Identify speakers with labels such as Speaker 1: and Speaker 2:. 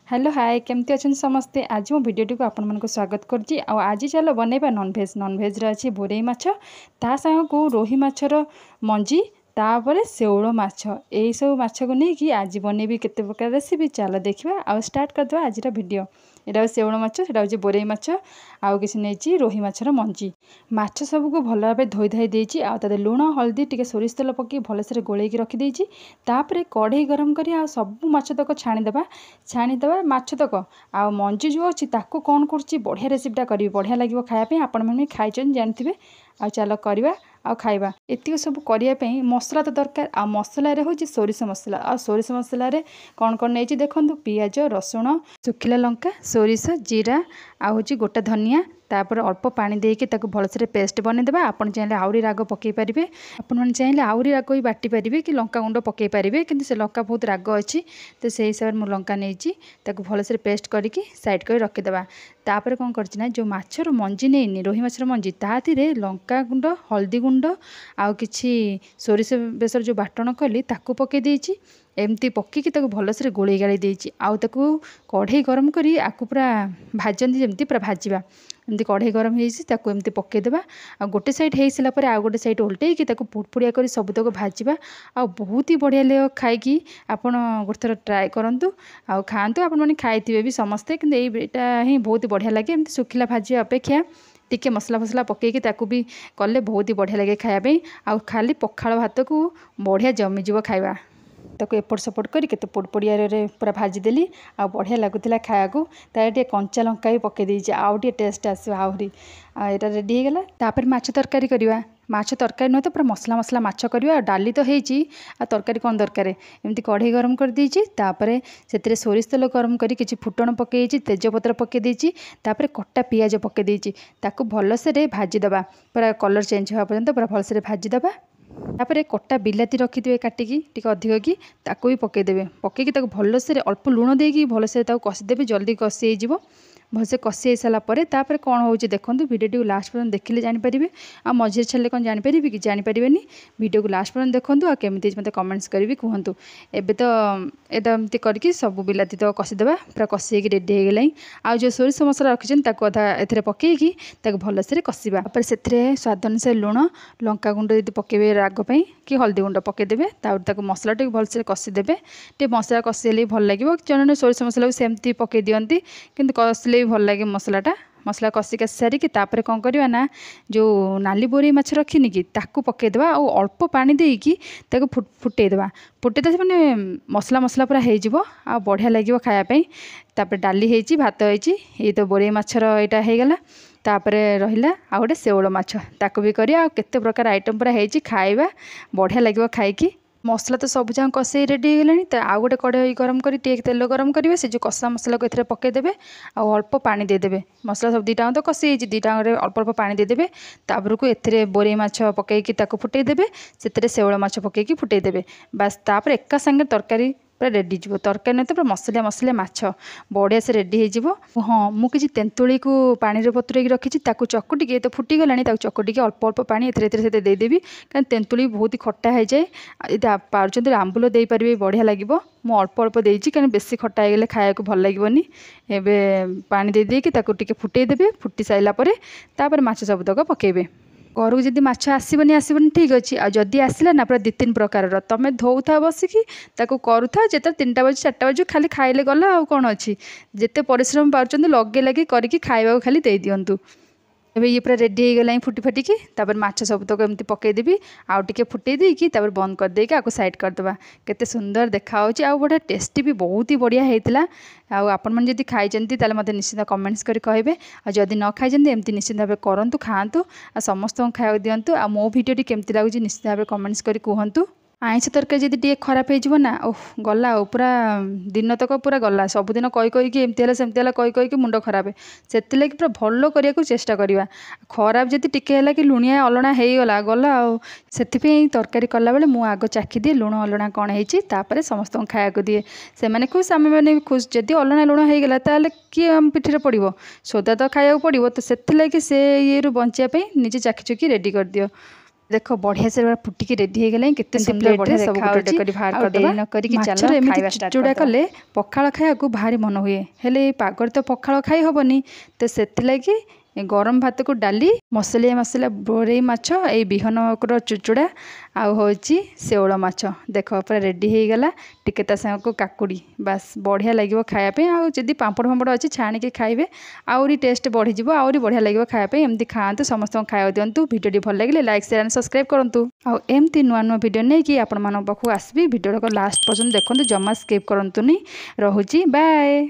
Speaker 1: Hello hi केमती अच्छा समस्ते। आज मो भिडियो को आपण मन स्वागत करछि। आज चलो बनैबा नॉनवेज रे अछि बोरेई माछ ता संग को रोही माछर मंजी तापर शेउल माछ यही सब माछ को लेकिन आज बनैबी केते प्रकार रेसिपी चलो देखा आ स्टार्ट करदे आज भिडियो। यहाँ शेउल माछ एटा हूँ बोरेई माछ आउ किसी नहीं रोही माछर मंजी माछ सबको भल भाव धोई धाई देछि आ तादे लुण हल्दी टिके सोरिष तेल पकई भलसे गोलैकी रखी तापर कढ़ई गरम करी आ सब माछ तक छाणीदे माछ तक आ मंजी जो अच्छी ताको कौन कर बढ़िया रेसिपीटा करी बढ़िया लगे खायापी आपण मैंने खाई जानते आ चलो करवा आ खाइबा। एतिक सब करने मसला तो दरकार आ मसला हूँ सोरिष मसला आ सोरिष मसला कौन कौन नहीं देखो पियाज रसुण सुखिला लंका सोरिष जीरा आ हूँ गोटा धनिया तापर अल्प पानी देके भलसे पेस्ट बनईदेवा। आपन चाहिए आहरी राग पकई पारे आपने चाहिए आहरी राग भी बाटी पारे कि लंका गुंड पकई पारे कि लंका बहुत राग अच्छी तो से हिसाब से लंका नहीं भलसे पेस्ट करके साइड कर रखीदे। तापर कौन करना जो माछर मंजी नहीं रोही माछर मंजी ताथिरे लंका गुंड हल्दी गुंड आउ किछि सोरिष बेसर जो बाटण कली ताकू पकई देछि एमती पकईकी भलसे गोले गाड़ी देछि आउ ताकू कढ़ई गरम करी आकु पूरा भाजती जमती पूरा भाजवा एमती कढ़ई गरम होती एमती पकईदेवा आ गोटे साइड हो सारापर आउ गोटे साइड उल्टेकी पुड़पुड़िया कर सबतक भाजवा आ बहुत ही बढ़िया लगे खाई आपड़ गोटे थर ट्राए करूँ आ खातु आपण मैंने खाई भी समस्ते कि यहाँ ही बहुत बढ़िया लगे एमती सुखिला भाजवा अपेक्षा टिके मसला फसला पकईकी भी कले बहुत ही बढ़िया लगे खायापी आ खाली पखाल भात को बढ़िया जमीज खाଇବା ताको एपट सपट कर केते पोड़पोड़िया पूरा भाजीदेली आ बढ़िया लगुला खाया तार कंचा लंका भी पकई देछि आउ टेस्ट आसो आहरी यहाँ रेडी हो गला। तापर माछ तरकारी करवा माछ तरकारी नुह तो पूरा मसला मसला माछ करवा डाली तो होती आ तरकारी कौन दरकार एमती कढ़ई गरम कर देछि तापर से सोरिष तेल गरम करी किछि फुटण पकई तेजपत्र पकई देछि तापर कटा पियाज पकई देछि ताको भलसे भाजीदेवा पूरा कलर चेंज होगा पर्यंत पूरा भलसे भाजीदेवा। तापर कटा बिलाती रखिथे काटिकी टिके अधिक कि ताको भी पकईदेवे पकईकी भलसे अल्प लुण देकी भलसे कषिदेवे जल्दी कषि हो भलसे कषि सारापर तापर कौन हो देखो भिडियो लास्ट पर्यंत देखिले जानीपारे आ मझे छाड़े कौन जानीपारे कि जानीपारे भिडियो को लास्ट पर्यंत देखो आ केमी मत कमेंट्स करी कहतु एबे तो एमती करके सब बिलाती तो कषिदेवा पूरा कषि रेडी हो गला। आ जो सोरिष मसला रखिछन ताको अधा एथरे पकईकी भलसे कषिबा तापर सेथरे स्वाद अनुसार लुण लंका गुंड यदि पकेबे राग पई कि हल्दी गुंड पकईदेवे तापर मसला टे भलसे कषिदेवे टे मसला कषिले भल लगे जन सोरिष मसला भी सेमती पकई दियंती किंतु कषिले भी भल लगे मसलाटा मसला कषि कषि सारिकी तापर कौन करवा ना जो नाली बोरेई माछ रखिनी कि ताकू पकईदेवा और अल्प पानी देकी फुटेदेवा फुटेदे मैंने मसला मसला पूरा हो बढ़िया लगे खायापी। तापर डाली होती भात होती ये तो बोरेई माछर यहाँ होगला तापर रहा आ गए शेउल माछ ताकू भी करिया केते प्रकार आइटम पूरा होती खाइबा बढ़िया लगे खाई मसला तो सब जहाँ कषे रेडी हो गलानी तो आउ गोटे कढ़ई गरम कर तेल गरम करेंगे से जो कषा मसला को एथरे पकईदेवे आउ अल्प पानी देदेवे मसला सब दुईटा तो कषि दुईटा अल्प अल्प पानी देदेवे तापर को एथरे बोरेई माछ पकईकी फुटेदेवे से शेउल माछ पकईकी फुटेदेवे बास तापर एका संगे तरकारी पूरा रेडी हो तरकारी नहीं तो पूरा मसलिया मसलिया माछ बढ़िया से रेडी हो। हाँ मुझे तेंतुली को पानी रे बतुरेकी रखी चकुटिके तो फुटीगला चकुटिके अल्प अल्प पानी एथरे देदेवी कहीं तेंतुली बहुत ही खट्टा हो जाए यदि पार्चंत आंबुल दे पारे बढ़िया लगे मु अल्प अल्प देती कहीं बेसी खट्टा हो गले खाया भल लगेनि एवं पानी दे देकी फुटेदेवे फुटी सारापर तापर माछ सबतक पकेबे घर को जब माछ आसबनी ठीक अच्छे आदि आसला ना पूरा 2-3 प्रकार तुम धोता बसिकी करूथा जिते 3टा बजे 4टा बजे खाली खाइले गला आ कौन अच्छी जिते परिश्रम पार्चंत लगे लगे करके खाइबा खाली दे दिंतु। एबे ये पूरा रेडी हो गला फुटी फाटिकी तापर माछ सबतक एमती पकईदेवी आउ टिके फुटई देकी तापर बंद कर देकी आपको साइड करदेवा केते सुंदर देखा आ बढ़िया टेस्टी भी बहुत ही बढ़िया होता। आपण मैंने जब खाई ताले मते निश्चित कमेंट्स करी कहिबे आ जदि न खाई एमती निश्चित भाव करंतु खातु आ समस्त खाया दिंतु आ मो भिडियो केमती लगुच निश्चित भाव कमेंट्स करी कहतु। आइंष तरकारी जब टे खराब हो ना ओह गला पूरा दिन तक पूरा गला सबुदिन कही कहीकि एमती है सेमती है कही कहीकि मुंड खराब से पूरा भल करने को चेष्टा करवा खराब जब टिके है कि लुणिया अलणा हो गला गला से तरकारी कला बेले मु आग चाखी दिए लुण अलणा कौन होतापर समस्त खाया दिए से खुश आम मैंने भी खुश जदि अलणा लुण होगला ताल किए पिठी पड़ो सोदा तो खाया पड़ो तो से ये बचापी निजे चाखी चुकी रेडी कर दियो। देख बढ़िया से फुटिकी रेडी हो गला केते सुंदर बढ़िया सब गोटे करी बाहर कर देबा न करी कि चल खाइबा स्टार्ट कर कले पखाल खाया को भारी मन हुए हेले पागर तो पखाल खाई हबनी तो सेति लागि गरम भात को डाली मसलिया मसला बोरेई माछ ए बिहनकर चुचुड़ा आउ होची सेउल माछ देख पूरा रेडी हो गला टिके ता संग को काकुड़ी बस बढ़िया लगे खाया पे आ जदी पापड़ फापड़ अच्छी छाणी के खाइबे आउरी टेस्ट बढ़ी जिवो आउरी बढ़िया लगे खाया पे एमती खाआंतु समस्त खाया दिंतु वीडियो भल लगे लाइक शेयर एंड सब्सक्राइब करंतु आ एमती नुआ नुआ वीडियो नहीं कि आपण मानक पाखु आसबी वीडियो को लास्ट पर्यंत देखंतु जमा स्किप करंतुनी रहुची बाय।